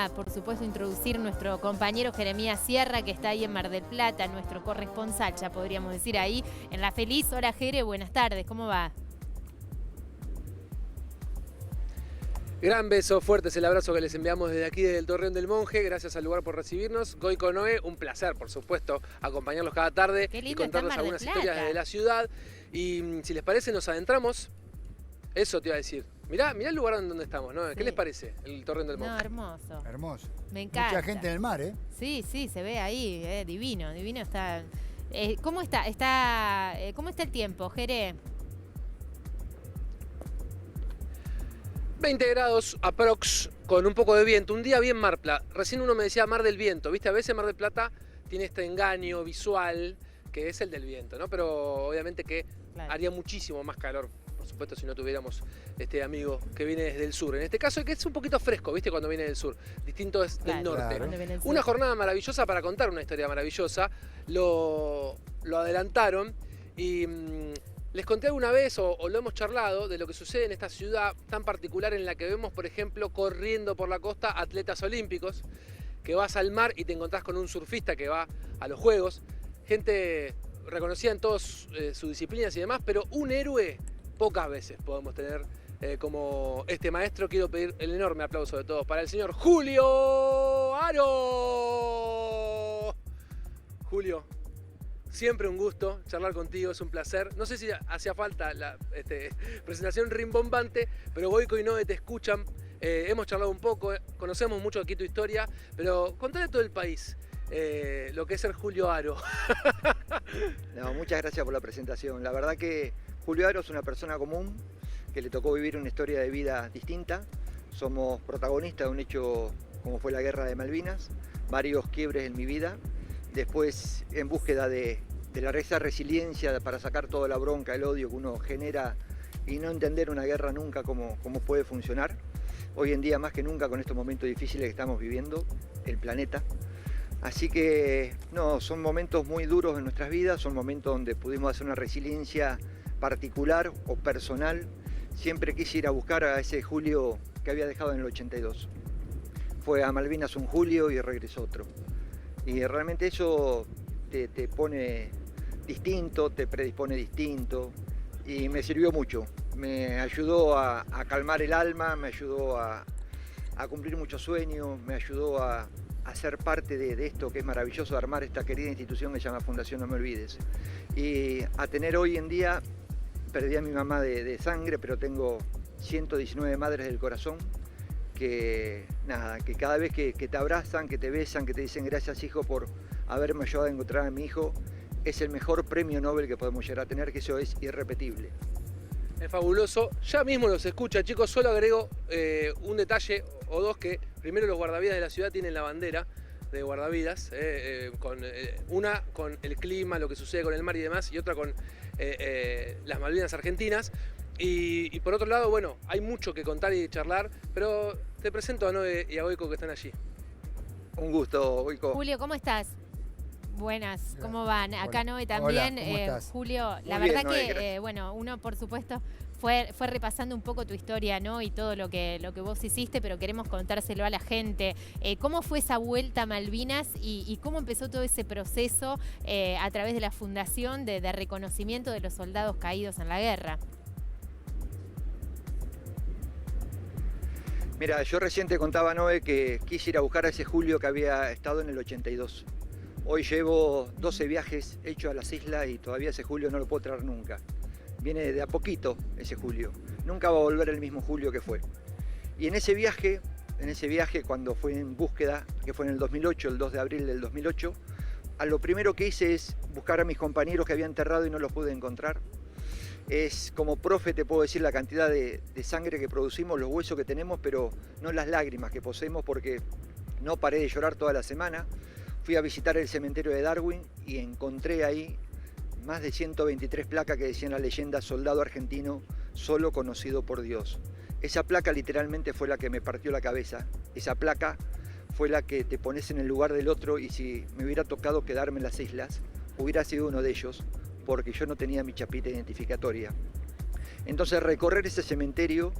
Por supuesto, introducir nuestro compañero Jeremías Sierra, que está ahí en Mar del Plata, nuestro corresponsal, ya podríamos decir, ahí en La Feliz. Hola, Jere, buenas tardes, ¿cómo va? Gran beso, fuerte es el abrazo que les enviamos desde aquí, desde el Torreón del Monje. Gracias al lugar por recibirnos. Goico Noé, un placer, por supuesto, acompañarlos cada tarde y contarles algunas historias desde la ciudad. Y si les parece, nos adentramos. Eso te iba a decir. Mirá el lugar donde estamos, ¿no? Sí. ¿Qué les parece el Torreón del Monje? No, hermoso. Hermoso. Me encanta. Mucha gente en el mar, ¿eh? Sí, se ve ahí, divino está. ¿Cómo está el tiempo, Jere? 20 grados aprox, con un poco de viento, un día bien Marpla. Recién uno me decía Mar del Viento, ¿viste? A veces Mar del Plata tiene este engaño visual que es el del viento, ¿no? Pero obviamente que haría muchísimo más calor, por supuesto, si no tuviéramos este amigo que viene desde el sur. En este caso, que es un poquito fresco, ¿viste? Cuando viene del sur. Distinto es del norte. Claro. Una jornada maravillosa para contar una historia maravillosa. Lo adelantaron y... les conté alguna vez, o lo hemos charlado, de lo que sucede en esta ciudad tan particular en la que vemos, por ejemplo, corriendo por la costa atletas olímpicos, que vas al mar y te encontrás con un surfista que va a los Juegos, gente reconocida en todas sus disciplinas y demás, pero un héroe pocas veces podemos tener como este maestro. Quiero pedir el enorme aplauso de todos para el señor Julio Aro. Julio, siempre un gusto charlar contigo, es un placer. No sé si hacía falta la presentación rimbombante, pero Goico y Noé te escuchan. Hemos charlado un poco, conocemos mucho aquí tu historia, pero contale a todo el país lo que es ser Julio Aro. No, muchas gracias por la presentación. La verdad que Julio Aro es una persona común que le tocó vivir una historia de vida distinta. Somos protagonistas de un hecho como fue la Guerra de Malvinas, varios quiebres en mi vida. Después, en búsqueda de esa resiliencia para sacar toda la bronca, el odio que uno genera y no entender una guerra nunca cómo puede funcionar. Hoy en día, más que nunca, con estos momentos difíciles que estamos viviendo, el planeta. Así que, no, son momentos muy duros en nuestras vidas, son momentos donde pudimos hacer una resiliencia particular o personal. Siempre quise ir a buscar a ese Julio que había dejado en el 82. Fue a Malvinas un julio y regresó otro. Y realmente eso te pone distinto, te predispone distinto y me sirvió mucho. Me ayudó a calmar el alma, me ayudó a cumplir muchos sueños, me ayudó a ser parte de esto que es maravilloso, de armar esta querida institución que se llama Fundación No Me Olvides. Y a tener hoy en día, perdí a mi mamá de sangre, pero tengo 119 madres del corazón. Que cada vez que te abrazan, que te besan, que te dicen gracias hijo por haberme ayudado a encontrar a mi hijo, es el mejor premio Nobel que podemos llegar a tener, que eso es irrepetible. Es fabuloso, ya mismo los escucha, chicos. Solo agrego un detalle o dos, que primero los guardavidas de la ciudad tienen la bandera de guardavidas, una con el clima, lo que sucede con el mar y demás, y otra con las Malvinas argentinas. Y por otro lado, bueno, hay mucho que contar y charlar, pero te presento a Noé y a Goico que están allí. Un gusto, Goico. Julio, ¿cómo estás? Buenas, ¿cómo van? Acá Noé también. Hola, ¿cómo estás? Julio, la Muy bien, verdad Noé, que, bueno, uno por supuesto fue repasando un poco tu historia, ¿no? Y todo lo que vos hiciste, pero queremos contárselo a la gente. ¿Cómo fue esa vuelta a Malvinas y cómo empezó todo ese proceso a través de la fundación de reconocimiento de los soldados caídos en la guerra? Mira, yo recién te contaba, Noé, que quise ir a buscar a ese Julio que había estado en el 82. Hoy llevo 12 viajes hechos a las islas y todavía ese Julio no lo puedo traer nunca. Viene de a poquito ese Julio. Nunca va a volver el mismo Julio que fue. Y en ese viaje cuando fui en búsqueda, que fue en el 2008, el 2 de abril del 2008, a lo primero que hice es buscar a mis compañeros que había enterrado y no los pude encontrar. Es como profe, te puedo decir la cantidad de sangre que producimos, los huesos que tenemos, pero no las lágrimas que poseemos, porque no paré de llorar toda la semana. Fui a visitar el cementerio de Darwin y encontré ahí más de 123 placas que decían la leyenda soldado argentino, solo conocido por Dios. Esa placa literalmente fue la que me partió la cabeza. Esa placa fue la que te pones en el lugar del otro, y si me hubiera tocado quedarme en las islas, hubiera sido uno de ellos, porque yo no tenía mi chapita identificatoria. Entonces recorrer ese cementerio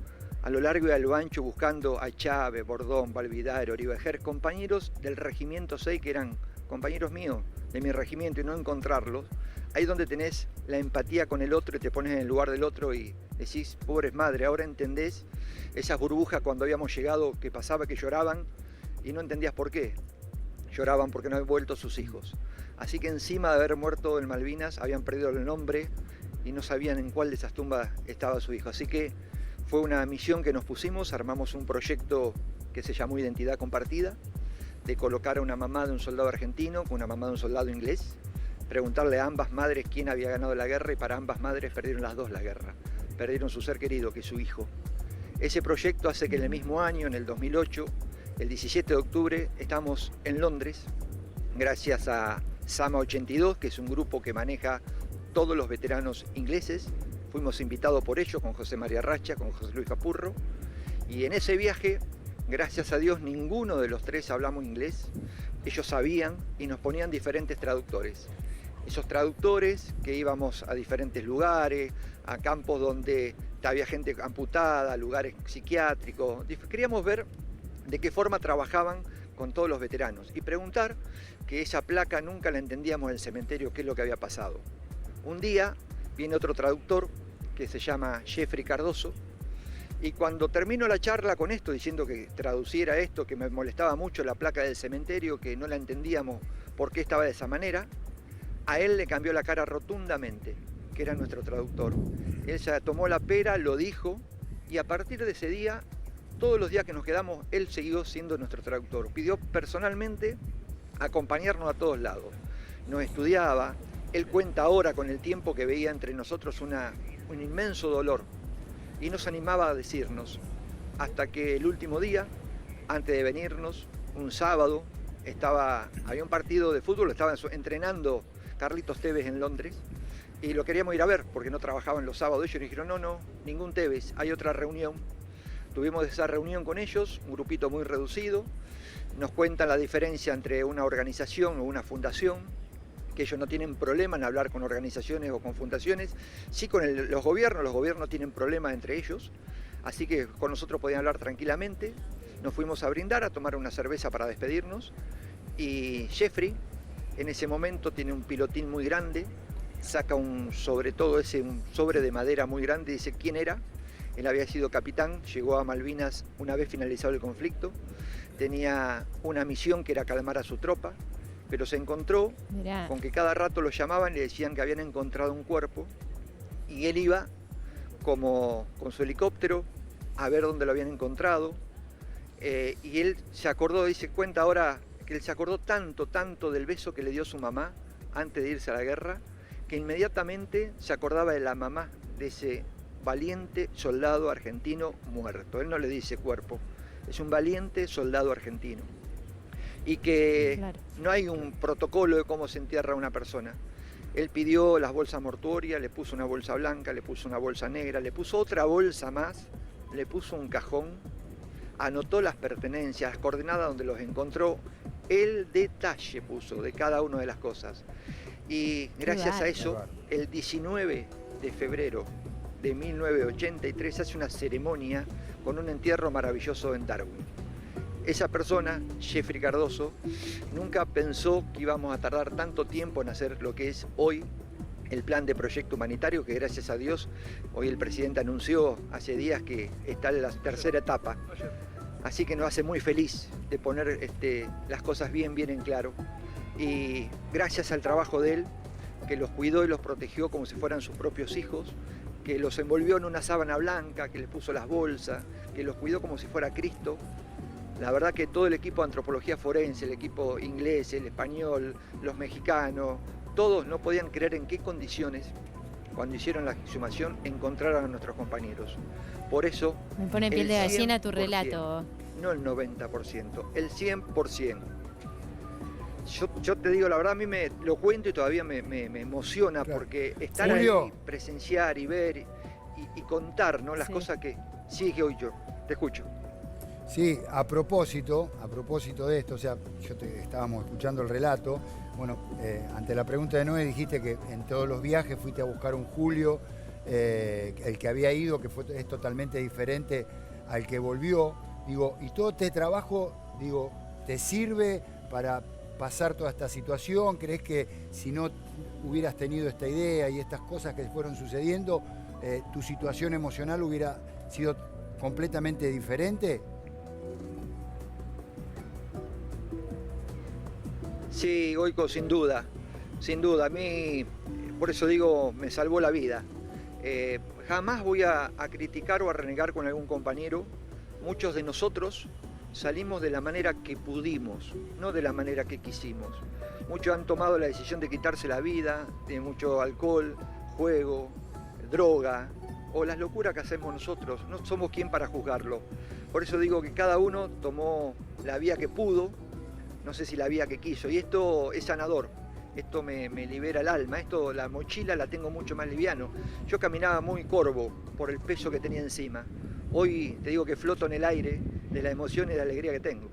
a lo largo y a lo ancho buscando a Chávez, Bordón, Valvidar, Orivejer, compañeros del Regimiento 6 que eran compañeros míos de mi regimiento y no encontrarlos. Ahí donde tenés la empatía con el otro y te pones en el lugar del otro y decís, pobres madre, ahora entendés esas burbujas cuando habíamos llegado, que pasaba que lloraban y no entendías por qué. Lloraban porque no habían vuelto sus hijos. Así que encima de haber muerto en Malvinas, habían perdido el nombre y no sabían en cuál de esas tumbas estaba su hijo. Así que fue una misión que nos pusimos, armamos un proyecto que se llamó Identidad Compartida, de colocar a una mamá de un soldado argentino con una mamá de un soldado inglés, preguntarle a ambas madres quién había ganado la guerra y para ambas madres perdieron las dos la guerra. Perdieron su ser querido, que es su hijo. Ese proyecto hace que en el mismo año, en el 2008, el 17 de octubre, estamos en Londres, gracias a Sama 82, que es un grupo que maneja todos los veteranos ingleses. Fuimos invitados por ellos, con José María Racha, con José Luis Capurro. Y en ese viaje, gracias a Dios, ninguno de los tres hablamos inglés. Ellos sabían y nos ponían diferentes traductores. Esos traductores que íbamos a diferentes lugares, a campos donde había gente amputada, lugares psiquiátricos. Queríamos ver de qué forma trabajaban con todos los veteranos y preguntar, que esa placa nunca la entendíamos en el cementerio, qué es lo que había pasado. Un día viene otro traductor que se llama Jeffrey Cardoso y cuando termino la charla con esto, diciendo que traduciera esto, que me molestaba mucho la placa del cementerio, que no la entendíamos por qué estaba de esa manera, a él le cambió la cara rotundamente, que era nuestro traductor. Él se tomó la pera, lo dijo y a partir de ese día, todos los días que nos quedamos, él siguió siendo nuestro traductor. Pidió personalmente acompañarnos a todos lados. Nos estudiaba, él cuenta ahora con el tiempo que veía entre nosotros un inmenso dolor y nos animaba a decirnos, hasta que el último día, antes de venirnos, un sábado, había un partido de fútbol, estaba entrenando Carlitos Tevez en Londres y lo queríamos ir a ver porque no trabajaban los sábados. Ellos dijeron, no, ningún Tevez, hay otra reunión. Tuvimos esa reunión con ellos, un grupito muy reducido, nos cuentan la diferencia entre una organización o una fundación, que ellos no tienen problema en hablar con organizaciones o con fundaciones, sí con los gobiernos tienen problemas entre ellos, así que con nosotros podían hablar tranquilamente. Nos fuimos a brindar, a tomar una cerveza para despedirnos y Jeffrey en ese momento tiene un pilotín muy grande, saca un sobre de madera muy grande y dice quién era. Él había sido capitán, llegó a Malvinas una vez finalizado el conflicto, tenía una misión que era calmar a su tropa, pero se encontró con que cada rato lo llamaban y le decían que habían encontrado un cuerpo y él iba como con su helicóptero a ver dónde lo habían encontrado y él se acordó, cuenta ahora que él se acordó tanto del beso que le dio su mamá antes de irse a la guerra, que inmediatamente se acordaba de la mamá de ese valiente soldado argentino muerto. Él no le dice cuerpo, es un valiente soldado argentino. Y que no hay un protocolo de cómo se entierra a una persona. Él pidió las bolsas mortuorias, le puso una bolsa blanca, le puso una bolsa negra, le puso otra bolsa más, le puso un cajón, anotó las pertenencias, las coordenadas donde los encontró, el detalle puso de cada una de las cosas. Y gracias a eso, el 19 de febrero de 1983 se hace una ceremonia con un entierro maravilloso en Darwin. Esa persona, Jeffrey Cardoso, nunca pensó que íbamos a tardar tanto tiempo en hacer lo que es hoy el plan de proyecto humanitario, que gracias a Dios hoy el presidente anunció hace días que está en la tercera etapa. Así que nos hace muy feliz de poner las cosas bien en claro. Y gracias al trabajo de él, que los cuidó y los protegió como si fueran sus propios hijos, que los envolvió en una sábana blanca, que les puso las bolsas, que los cuidó como si fuera Cristo. La verdad que todo el equipo de antropología forense, el equipo inglés, el español, los mexicanos, todos no podían creer en qué condiciones, cuando hicieron la exhumación, encontraron a nuestros compañeros. Por eso... Me pone piel de gallina tu relato. No el 90%, el 100%. Yo te digo, la verdad, a mí me lo cuento y todavía me emociona, claro, porque estar ahí, presenciar y ver y contar, ¿no? Las cosas que... Sí, que hoy yo te escucho. Sí, a propósito de esto, o sea, estábamos escuchando el relato, bueno, ante la pregunta de Noé dijiste que en todos los viajes fuiste a buscar un Julio, el que había ido, que es totalmente diferente al que volvió, digo, y todo este trabajo, digo, ¿te sirve para pasar toda esta situación? ¿Crees que si no hubieras tenido esta idea y estas cosas que fueron sucediendo, tu situación emocional hubiera sido completamente diferente? Sí, Goico, sin duda, sin duda. A mí, por eso digo, me salvó la vida. Jamás voy a criticar o a renegar con algún compañero. Muchos de nosotros salimos de la manera que pudimos, no de la manera que quisimos. Muchos han tomado la decisión de quitarse la vida, de mucho alcohol, juego, droga o las locuras que hacemos nosotros. No somos quien para juzgarlo. Por eso digo que cada uno tomó la vía que pudo, no sé si la vía que quiso. Y esto es sanador. Esto me libera el alma, esto, la mochila la tengo mucho más liviano. Yo caminaba muy corvo por el peso que tenía encima. Hoy te digo que floto en el aire de la emoción y de la alegría que tengo.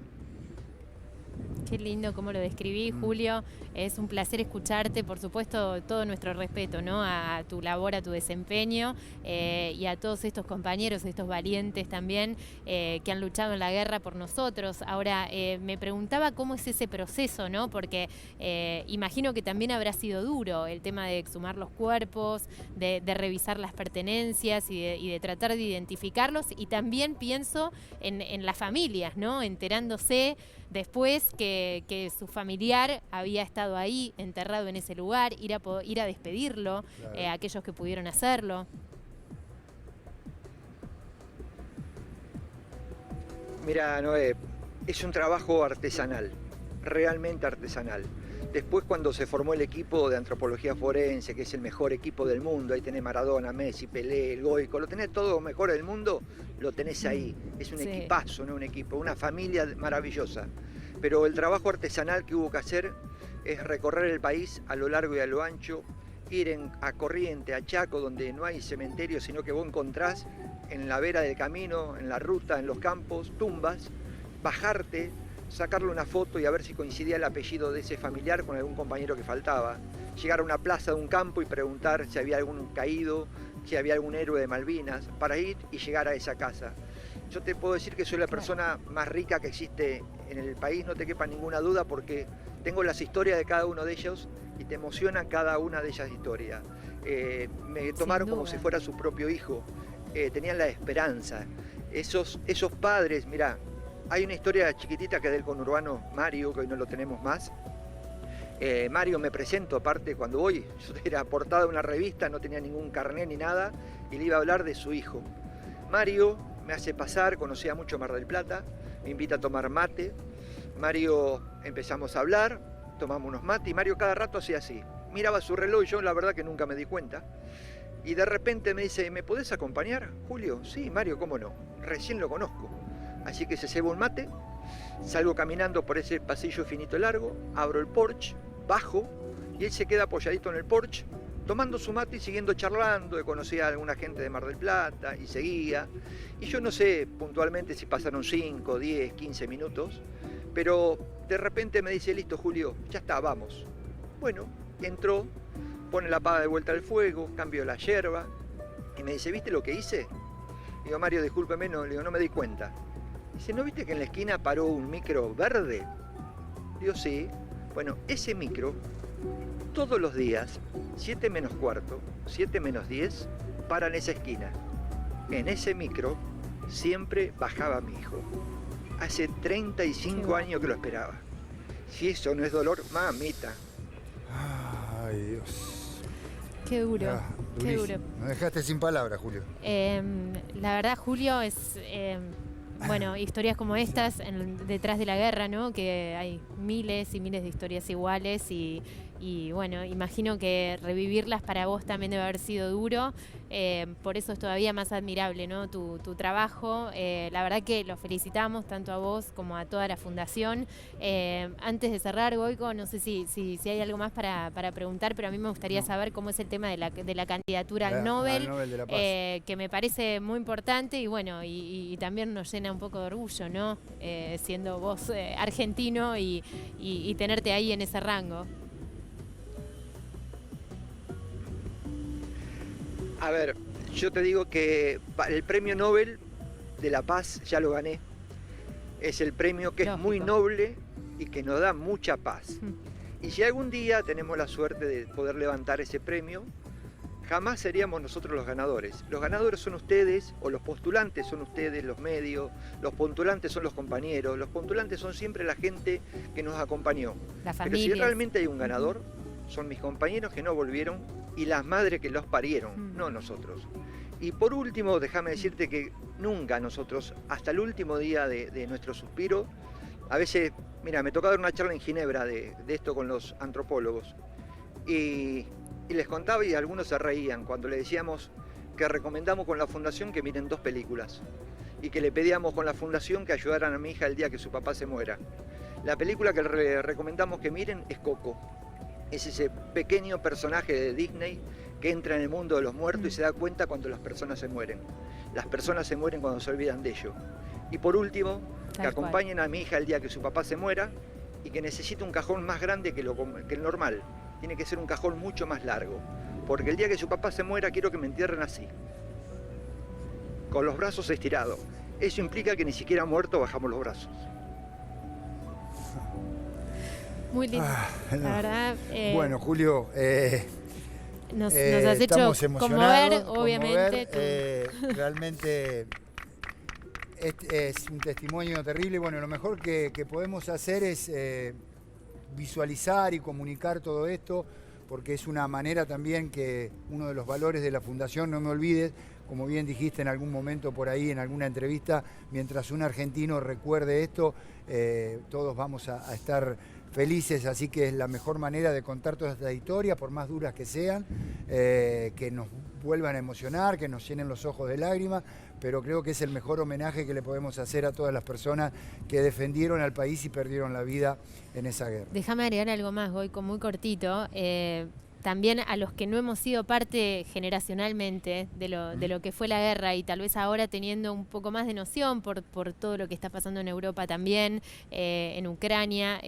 Qué lindo cómo lo describí, Julio. Es un placer escucharte, por supuesto, todo nuestro respeto, ¿no? A tu labor, a tu desempeño y a todos estos compañeros, estos valientes también que han luchado en la guerra por nosotros. Ahora, me preguntaba cómo es ese proceso, ¿no? Porque imagino que también habrá sido duro el tema de exhumar los cuerpos, de revisar las pertenencias y de tratar de identificarlos. Y también pienso en las familias, ¿no? Enterándose después que su familiar había estado ahí, enterrado en ese lugar, ir a despedirlo, Claro. aquellos que pudieron hacerlo. Mira, Noé, es un trabajo artesanal, realmente artesanal. Después cuando se formó el equipo de antropología forense, que es el mejor equipo del mundo, ahí tenés Maradona, Messi, Pelé, el Goico, lo tenés todo lo mejor del mundo, lo tenés ahí. Es un equipazo, no un equipo, una familia maravillosa. Pero el trabajo artesanal que hubo que hacer es recorrer el país a lo largo y a lo ancho, ir a Corriente, a Chaco, donde no hay cementerio, sino que vos encontrás en la vera del camino, en la ruta, en los campos, tumbas, bajarte, sacarle una foto y a ver si coincidía el apellido de ese familiar con algún compañero que faltaba. Llegar a una plaza de un campo y preguntar si había algún caído, si había algún héroe de Malvinas, para ir y llegar a esa casa. Yo te puedo decir que soy la persona más rica que existe en el país, no te quepa ninguna duda, porque tengo las historias de cada uno de ellos y te emociona cada una de esas historias. Me tomaron como si fuera su propio hijo, tenían la esperanza. Esos padres, mirá, hay una historia chiquitita que es del conurbano Mario, que hoy no lo tenemos más. Mario me presento, aparte cuando voy, yo era portada de una revista, no tenía ningún carnet ni nada, y le iba a hablar de su hijo. Mario me hace pasar, conocía mucho Mar del Plata, me invita a tomar mate. Mario empezamos a hablar, tomamos unos mates y Mario cada rato hacía así. Miraba su reloj y yo la verdad que nunca me di cuenta. Y de repente me dice, ¿me podés acompañar, Julio? Sí, Mario, ¿cómo no? Recién lo conozco. Así que se ceba un mate, salgo caminando por ese pasillo finito largo, abro el porche, bajo y él se queda apoyadito en el porche, tomando su mate y siguiendo charlando, conocía a alguna gente de Mar del Plata y seguía. Y yo no sé puntualmente si pasaron 5, 10, 15 minutos, pero de repente me dice, listo Julio, ya está, vamos. Bueno, entró, pone la pava de vuelta al fuego, cambio la yerba y me dice, ¿viste lo que hice? Digo, Mario, discúlpeme, no, le digo, no me di cuenta. Dice, ¿no viste que en la esquina paró un micro verde? Digo, sí. Bueno, ese micro, todos los días, 7 menos cuarto, 7 menos 10, para en esa esquina. En ese micro siempre bajaba mi hijo. Hace 35 años que lo esperaba. Si eso no es dolor, mamita. Ay, Dios. Qué duro, Ah, qué durísimo. duro. Me dejaste sin palabras, Julio. La verdad, Julio, es bueno, historias como estas detrás de la guerra, ¿no? Que hay miles y miles de historias iguales y bueno, imagino que revivirlas para vos también debe haber sido duro. Por eso es todavía más admirable, ¿no? Tu trabajo. La verdad que los felicitamos tanto a vos como a toda la fundación. Antes de cerrar, Goico, no sé si hay algo más para preguntar, pero a mí me gustaría saber cómo es el tema de la candidatura al Nobel, de la Paz. que me parece muy importante y bueno, y también nos llena un poco de orgullo, ¿no? Siendo vos argentino y tenerte ahí en ese rango. A ver, yo te digo que el premio Nobel de la paz ya lo gané. Es el premio que es muy Lógico. noble y que nos da mucha paz. Y si algún día tenemos la suerte de poder levantar ese premio, jamás seríamos nosotros los ganadores. Los ganadores son ustedes, o los postulantes son ustedes, los medios, los postulantes son los compañeros, los postulantes son siempre la gente que nos acompañó. La Pero si familia. realmente hay un ganador, son mis compañeros que no volvieron y las madres que los parieron, Mm. no nosotros. Y por último, déjame decirte que nunca nosotros, hasta el último día de nuestro suspiro, a veces, mira, me tocaba dar una charla en Ginebra de esto con los antropólogos. Y les contaba y algunos se reían cuando le decíamos que recomendamos con la fundación que miren 2 películas y que le pedíamos con la fundación que ayudaran a mi hija el día que su papá se muera. La película que le recomendamos que miren es Coco. Es ese pequeño personaje de Disney que entra en el mundo de los muertos y se da cuenta cuando las personas se mueren. Las personas se mueren cuando se olvidan de ello. Y por último, que Tal cual. acompañen a mi hija el día que su papá se muera y que necesita un cajón más grande que el normal. Tiene que ser un cajón mucho más largo. Porque el día que su papá se muera quiero que me entierren así. Con los brazos estirados. Eso implica que ni siquiera muerto bajamos los brazos. Muy lindo. No. La verdad, Bueno, Julio, nos has hecho estamos emocionados, conmover, obviamente. Realmente es un testimonio terrible. Bueno, lo mejor que podemos hacer es visualizar y comunicar todo esto, porque es una manera también que uno de los valores de la Fundación, no me olvides, como bien dijiste en algún momento por ahí, en alguna entrevista, mientras un argentino recuerde esto, todos vamos a estar felices, así que es la mejor manera de contar todas estas historias, por más duras que sean, que nos vuelvan a emocionar, que nos llenen los ojos de lágrimas, pero creo que es el mejor homenaje que le podemos hacer a todas las personas que defendieron al país y perdieron la vida en esa guerra. Déjame agregar algo más, Goico, muy cortito. También a los que no hemos sido parte generacionalmente de lo que fue la guerra y tal vez ahora teniendo un poco más de noción por todo lo que está pasando en Europa también, en Ucrania,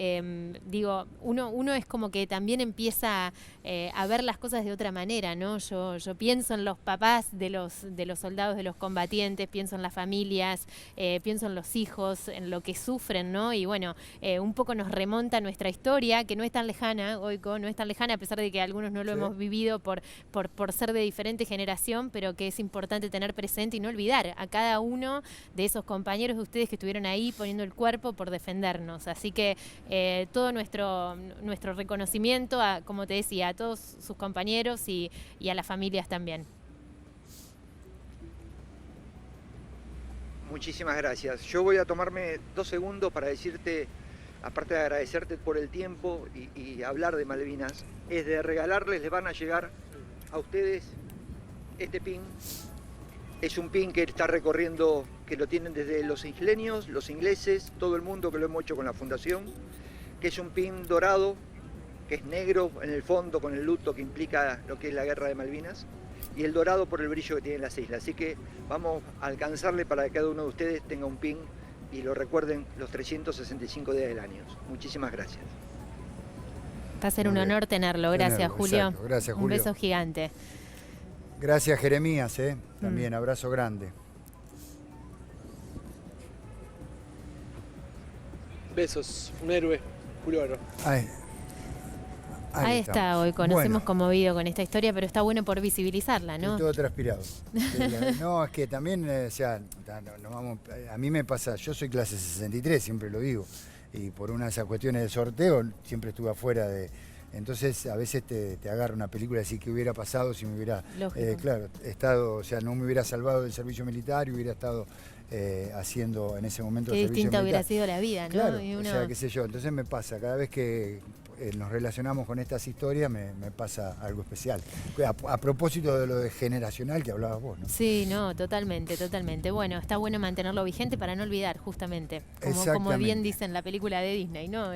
digo, uno es como que también empieza a ver las cosas de otra manera, ¿no? Yo pienso en los papás de los soldados, de los combatientes, pienso en las familias, pienso en los hijos, en lo que sufren, ¿no? Y bueno, un poco nos remonta a nuestra historia, que no es tan lejana, Goico, no es tan lejana, a pesar de que algunos no lo hemos vivido por ser de diferente generación, pero que es importante tener presente y no olvidar a cada uno de esos compañeros de ustedes que estuvieron ahí poniendo el cuerpo por defendernos. Así que todo nuestro reconocimiento, como te decía, a todos sus compañeros y a las familias también. Muchísimas gracias. Yo voy a tomarme 2 segundos para decirte, aparte de agradecerte por el tiempo y hablar de Malvinas, es de regalarles, les van a llegar a ustedes este pin. Es un pin que está recorriendo, que lo tienen desde los isleños, los ingleses, todo el mundo que lo hemos hecho con la Fundación, que es un pin dorado, que es negro en el fondo con el luto que implica lo que es la guerra de Malvinas, y el dorado por el brillo que tienen las islas. Así que vamos a alcanzarle para que cada uno de ustedes tenga un pin y lo recuerden los 365 días del año. Muchísimas gracias. Va a ser un honor tenerlo. Gracias, Julio. Exacto. Gracias, Un Julio. beso gigante. Gracias, Jeremías, también, abrazo grande. Besos, un héroe, Julio Aro. Ahí está, Goico. Nos hemos conmovido con esta historia, pero está bueno por visibilizarla, ¿no? Estoy todo transpirado. No, es que también, o sea, a mí me pasa, yo soy clase 63, siempre lo digo, y por una de esas cuestiones de sorteo siempre estuve afuera de... Entonces a veces te agarra una película y decir qué hubiera pasado si me hubiera, claro, estado, o sea, no me hubiera salvado del servicio militar y hubiera estado haciendo en ese momento qué el servicio distinta militar. hubiera sido la vida, ¿no? Claro, Y uno... o sea, qué sé yo, entonces me pasa, cada vez que nos relacionamos con estas historias me pasa algo especial. A propósito de lo de generacional que hablabas vos, ¿no? Sí, no, totalmente, totalmente. Bueno, está bueno mantenerlo vigente para no olvidar, justamente, como bien dice en la película de Disney, ¿no?